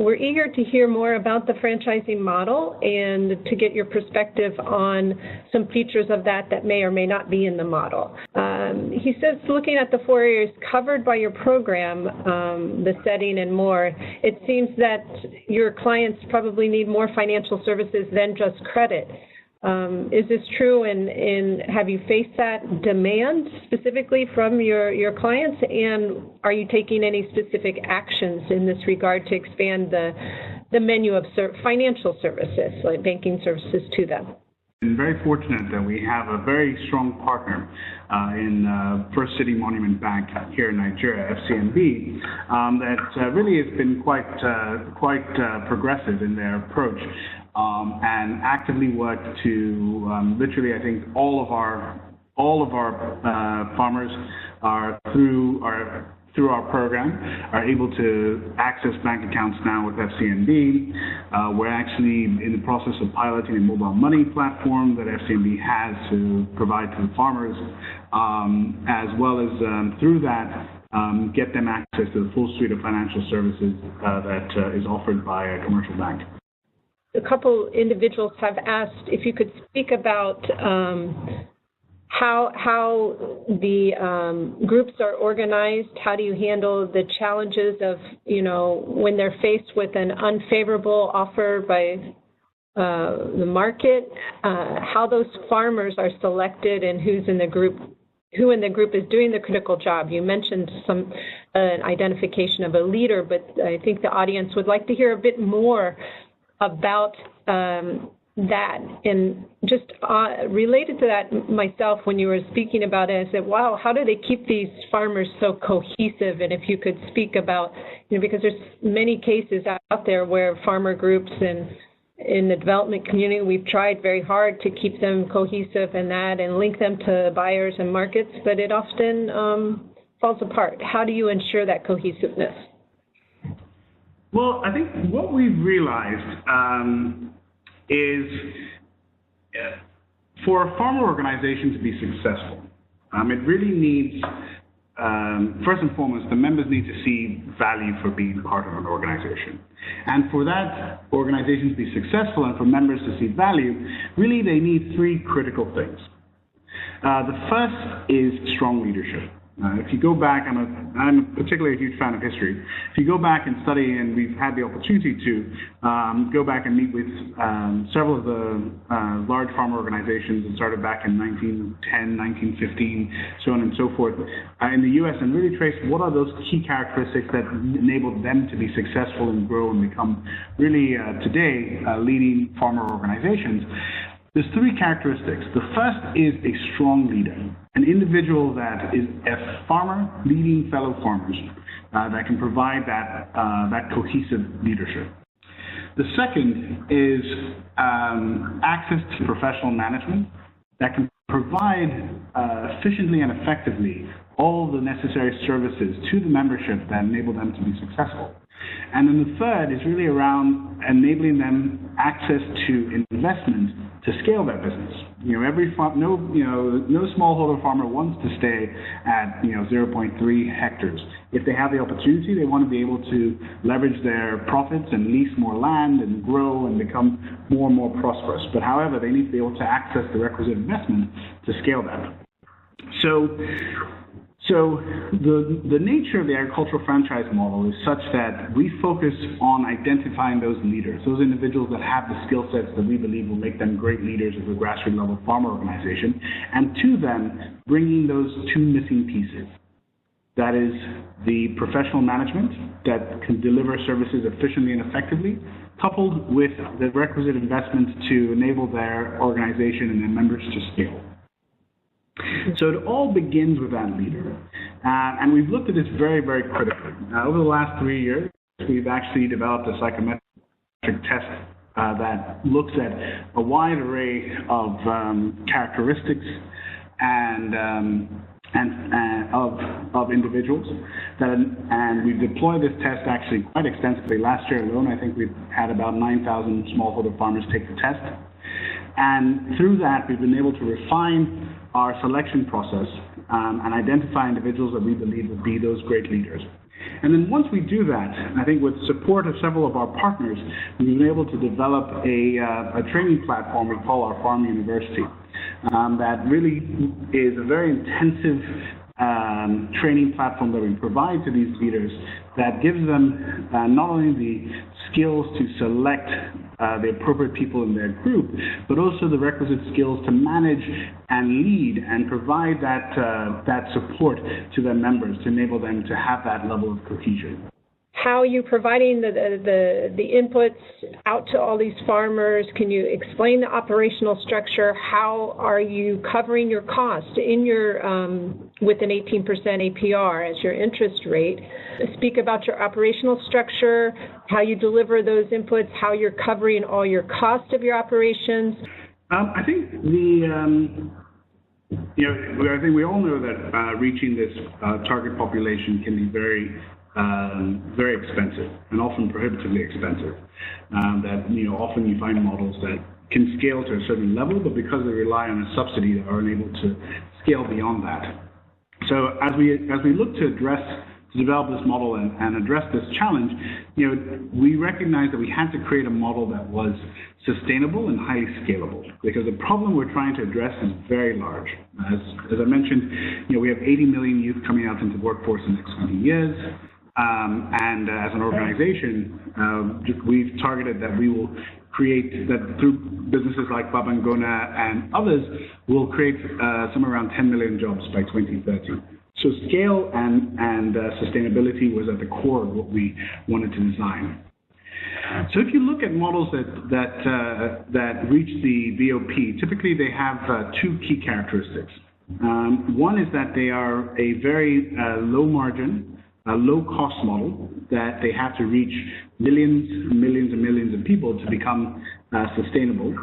we're eager to hear more about the franchising model and to get your perspective on some features of that may or may not be in the model. He says, looking at the 4 areas covered by your program, the setting and more, it seems that your clients probably need more financial services than just credit. Is this true, and have you faced that demand specifically from your clients, and are you taking any specific actions in this regard to expand the menu of financial services, like banking services, to them? I'm very fortunate that we have a very strong partner in First City Monument Bank here in Nigeria, FCMB, that really has been quite progressive in their approach. And actively work to literally, I think all of our farmers are through our program are able to access bank accounts now with FCMB. We're actually in the process of piloting a mobile money platform that FCMB has to provide to the farmers, as well as through that get them access to the full suite of financial services that is offered by a commercial bank. A couple individuals have asked if you could speak about how the groups are organized. How do you handle the challenges of, when they're faced with an unfavorable offer by the market, how those farmers are selected and who in the group is doing the critical job? You mentioned some identification of a leader, but I think the audience would like to hear a bit more about that. And just related to that, myself, when you were speaking about it, I said, wow, how do they keep these farmers so cohesive? And if you could speak about, because there's many cases out there where farmer groups and in the development community, we've tried very hard to keep them cohesive and link them to buyers and markets, but it often falls apart. How do you ensure that cohesiveness? Well, I think what we've realized is for a farmer organization to be successful, it really needs, first and foremost, the members need to see value for being part of an organization. And for that organization to be successful and for members to see value, really they need three critical things. The first is strong leadership. If you go back, I'm particularly a huge fan of history. If you go back and study, and we've had the opportunity to go back and meet with several of the large farmer organizations that started back in 1910, 1915, so on and so forth, in the U.S., and really trace what are those key characteristics that enabled them to be successful and grow and become really today leading farmer organizations. There's three characteristics. The first is a strong leader, an individual that is a farmer leading fellow farmers that can provide that cohesive leadership. The second is access to professional management that can provide efficiently and effectively all the necessary services to the membership that enable them to be successful. And then the third is really around enabling them access to investment to scale their business. No smallholder farmer wants to stay at 0.3 hectares. If they have the opportunity, they want to be able to leverage their profits and lease more land and grow and become more and more prosperous. But however, they need to be able to access the requisite investment to scale that. So the nature of the agricultural franchise model is such that we focus on identifying those leaders, those individuals that have the skill sets that we believe will make them great leaders of the grassroots level farmer organization, and to them bringing those two missing pieces. That is the professional management that can deliver services efficiently and effectively, coupled with the requisite investment to enable their organization and their members to scale. So it all begins with that leader. And we've looked at this very, very critically. Over the last 3 years, we've actually developed a psychometric test that looks at a wide array of characteristics and of individuals. And we've deployed this test actually quite extensively. Last year alone, I think we've had about 9,000 smallholder farmers take the test. And through that, we've been able to refine our selection process and identify individuals that we believe would be those great leaders. And then once we do that, I think with support of several of our partners, we've been able to develop a training platform we call our Farm University. That really is a very intensive training platform that we provide to these leaders that gives them not only the skills to select the appropriate people in their group, but also the requisite skills to manage and lead and provide that support to their members to enable them to have that level of cohesion. How are you providing the inputs out to all these farmers? Can you explain the operational structure? How are you covering your cost in your with an 18% APR as your interest rate? Speak about your operational structure, how you deliver those inputs, how you're covering all your cost of your operations. I think I think we all know that reaching this target population can be very expensive and often prohibitively expensive. That often you find models that can scale to a certain level, but because they rely on a subsidy, they are unable to scale beyond that. So as we look to develop this model and address this challenge, we recognized that we had to create a model that was sustainable and highly scalable, because the problem we're trying to address is very large. As I mentioned, we have 80 million youth coming out into the workforce in the next 20 years. And as an organization, we've targeted that we will create, that through businesses like Babban Gona and others, will create somewhere around 10 million jobs by 2030. So scale and sustainability was at the core of what we wanted to design. So if you look at models that reach the BOP, typically they have two key characteristics. One is that they are a very low margin, a low-cost model that they have to reach millions and millions of people to become sustainable.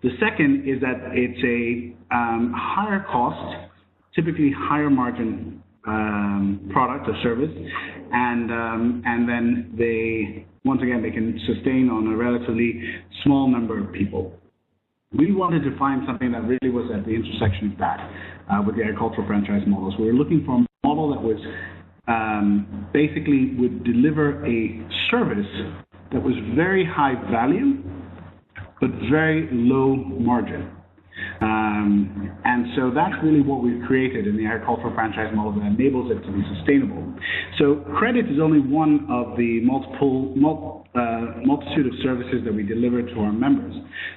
The second is that it's a higher cost, typically higher margin product or service, and then they can sustain on a relatively small number of people. We wanted to find something that really was at the intersection of that with the agricultural franchise models. We were looking for a model that was basically would deliver a service that was very high value, but very low margin. And so that's really what we've created in the agricultural franchise model that enables it to be sustainable. So credit is only one of the multitude of services that we deliver to our members.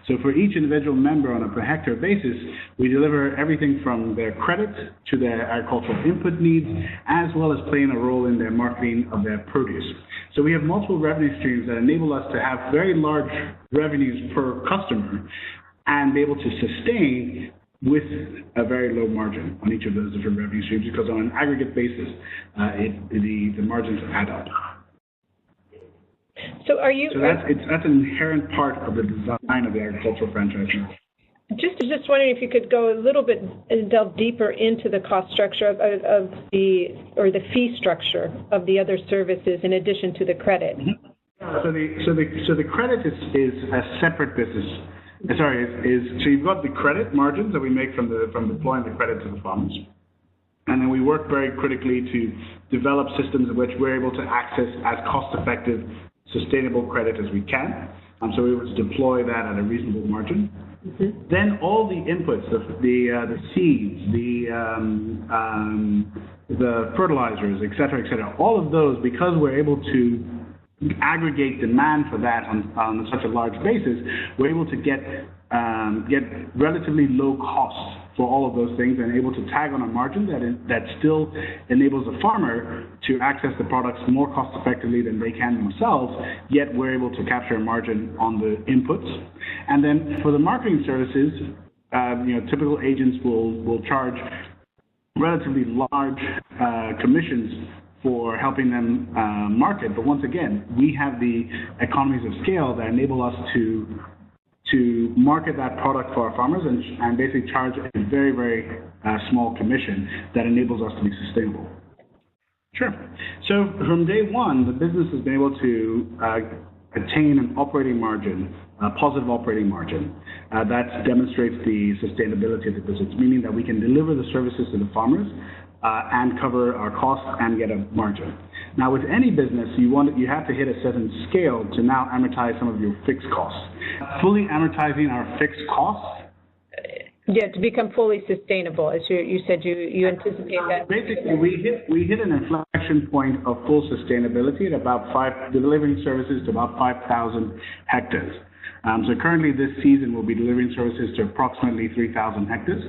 So for each individual member on a per hectare basis, we deliver everything from their credit to their agricultural input needs, as well as playing a role in their marketing of their produce. So we have multiple revenue streams that enable us to have very large revenues per customer and be able to sustain with a very low margin on each of those different revenue streams, because on an aggregate basis, the margins add up. So that's an inherent part of the design of the agricultural franchise model. Just wondering if you could go a little bit and delve deeper into the cost structure of the fee structure of the other services in addition to the credit. Mm-hmm. So the credit is a separate business. So you've got the credit margins that we make from deploying the credit to the farmers, and then we work very critically to develop systems in which we're able to access as cost-effective, sustainable credit as we can. So we're able to deploy that at a reasonable margin. Mm-hmm. Then all the inputs, the seeds, the fertilizers, et cetera, all of those, because we're able to aggregate demand for that on such a large basis, we're able to get relatively low costs for all of those things and able to tag on a margin that still enables the farmer to access the products more cost effectively than they can themselves, yet we're able to capture a margin on the inputs. And then for the marketing services, typical agents will charge relatively large commissions for helping them market. But once again, we have the economies of scale that enable us to market that product for our farmers and basically charge a very, very small commission that enables us to be sustainable. Sure. So from day one, the business has been able to attain an operating margin, a positive operating margin. That demonstrates the sustainability of the business, meaning that we can deliver the services to the farmers and cover our costs and get a margin. Now, with any business, you have to hit a certain scale to now amortize some of your fixed costs. Fully amortizing our fixed costs. Yeah, to become fully sustainable, as you said, you anticipate that. Basically, we hit an inflection point of full sustainability at about delivering services to about 5,000 hectares. So currently this season we'll be delivering services to approximately 3,000 hectares.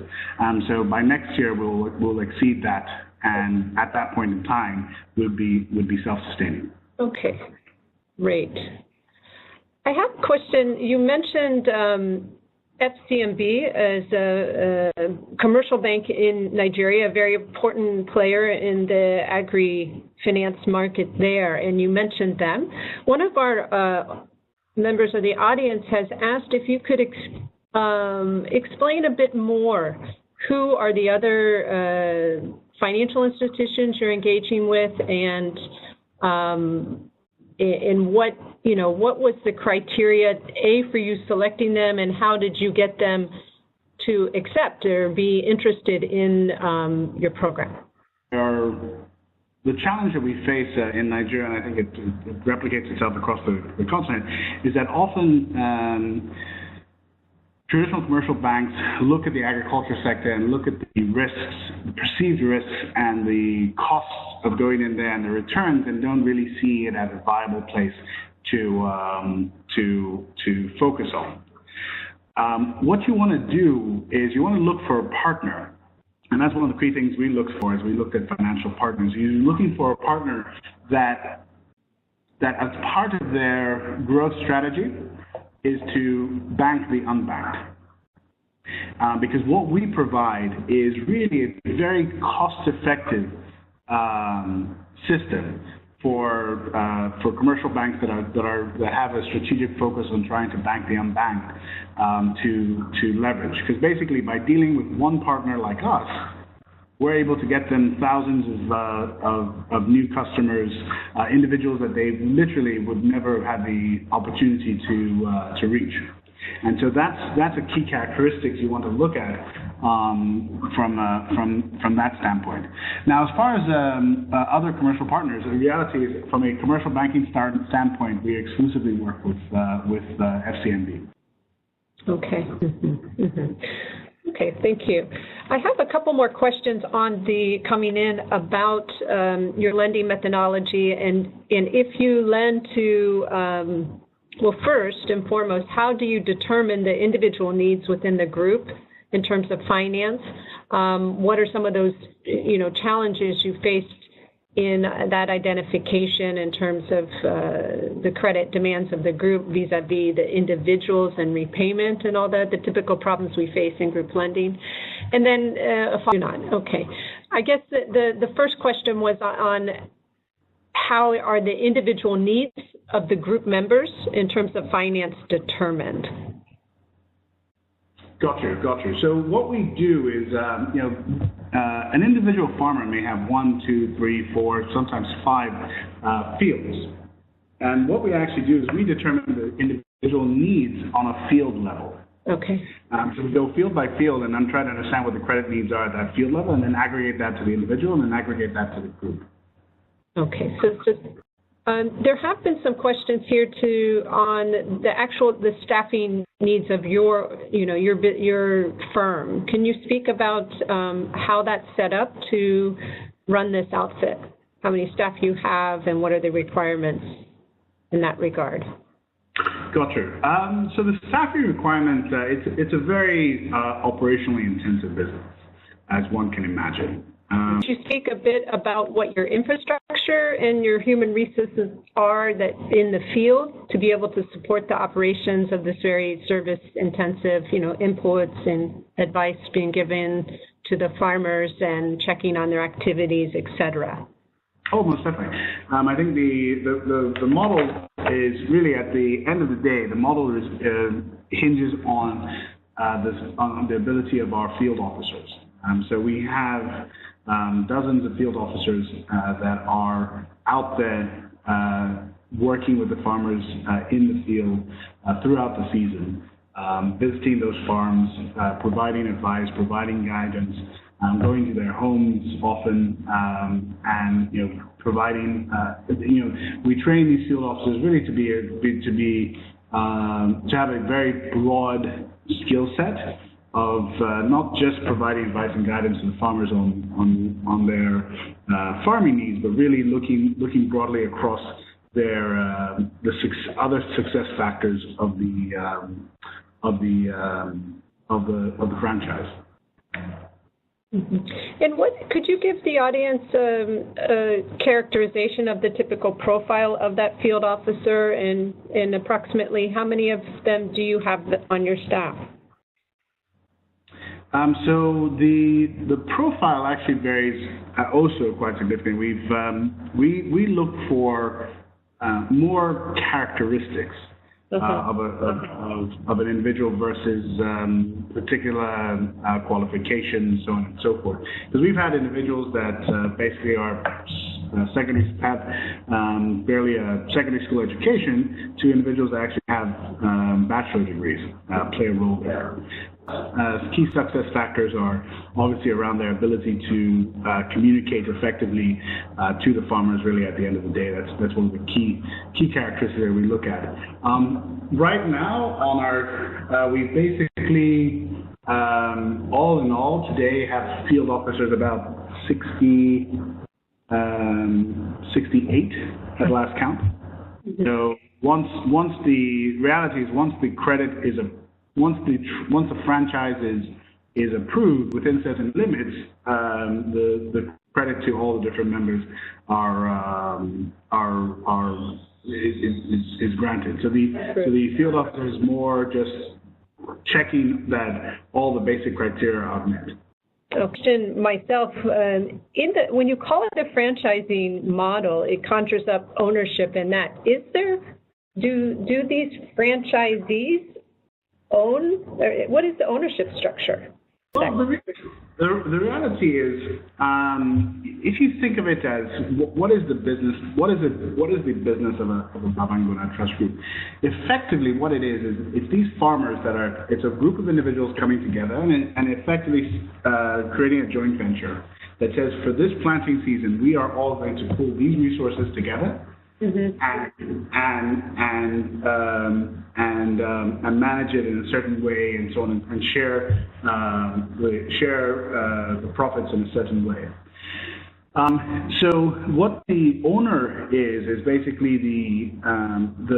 So by next year we'll exceed that, and at that point in time would be self-sustaining. Okay, great. I have a question. You mentioned FCMB as a commercial bank in Nigeria, a very important player in the agri-finance market there, and you mentioned them. One of our members of the audience has asked if you could explain a bit more who are the other financial institutions you're engaging with, and what was the criteria, for you selecting them, and how did you get them to accept or be interested in your program? The challenge that we face in Nigeria, and I think it replicates itself across the continent, is that often traditional commercial banks look at the agriculture sector and look at the risks, the perceived risks, and the costs of going in there and the returns, and don't really see it as a viable place to focus on. What you want to do is you want to look for a partner. And that's one of the key things we looked for as we looked at financial partners. You're looking for a partner that as part of their growth strategy is to bank the unbanked. Because what we provide is really a very cost-effective system for commercial banks that have a strategic focus on trying to bank the unbanked to leverage. Because basically, by dealing with one partner like us, we're able to get them thousands of new customers, individuals that they literally would never have had the opportunity to reach. And so that's a key characteristic you want to look at from that standpoint. Now, as far as other commercial partners, the reality is, from a commercial banking standpoint, we exclusively work with FCMB. Okay. Mm-hmm. Mm-hmm. Okay, thank you. I have a couple more questions coming in about your lending methodology, and if you lend to, well, first and foremost, how do you determine the individual needs within the group in terms of finance? What are some of those, challenges you faced in that identification in terms of the credit demands of the group vis-a-vis the individuals and repayment and all the typical problems we face in group lending? And then, okay. I guess the first question was on how are the individual needs of the group members in terms of finance determined? Got you. So what we do is, an individual farmer may have 1, 2, 3, 4, sometimes 5 fields. And what we actually do is we determine the individual needs on a field level. Okay. So we go field by field, and I'm trying to understand what the credit needs are at that field level, and then aggregate that to the individual, and then aggregate that to the group. Okay. So there have been some questions here too on the staffing needs of your firm. Can you speak about how that's set up to run this outfit? How many staff you have, and what are the requirements in that regard? Gotcha. So the staffing requirement, it's a very operationally intensive business, as one can imagine. Could you speak a bit about what your infrastructure and your human resources are that in the field to be able to support the operations of this very service-intensive, inputs and advice being given to the farmers and checking on their activities, et cetera? Oh, most definitely. I think the model is really, at the end of the day, the model hinges on the ability of our field officers. So we have dozens of field officers that are out there working with the farmers in the field throughout the season, visiting those farms, providing advice, providing guidance, going to their homes often, and providing. We train these field officers really to have a very broad skill set of not just providing advice and guidance to the farmers on their farming needs, but really looking broadly across their other success factors of the franchise. Mm-hmm. And what could you give the audience a characterization of the typical profile of that field officer, and approximately how many of them do you have on your staff? So the profile actually varies also quite significantly. We look for more characteristics of an individual versus particular qualifications, so on and so forth. Because we've had individuals that basically are have barely a secondary school education to individuals that actually have bachelor degrees play a role there. Key success factors are obviously around their ability to communicate effectively to the farmers. Really, at the end of the day, that's one of the key characteristics that we look at. Right now, on our we basically all in all today have field officers about 68 at last count. Mm-hmm. So once the credit is once the franchise is approved within certain limits, the credit to all the different members is granted. So the field officer is more just checking that all the basic criteria are met. Question myself, when you call it a franchising model, it conjures up ownership in that. Do these franchisees own? What is the ownership structure? Well, the reality is, if you think of it as what is the business? What is the business of a Babban Gona Trust Group? Effectively, what it is it's these farmers it's a group of individuals coming together and effectively creating a joint venture that says, for this planting season, we are all going to pull these resources together. Mm-hmm. and manage it in a certain way, and so on, and share the profits in a certain way. So what the owner is basically the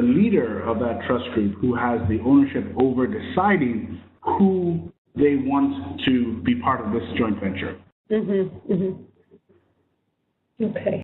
leader of that trust group, who has the ownership over deciding who they want to be part of this joint venture. Mm-hmm. Mm-hmm. Okay.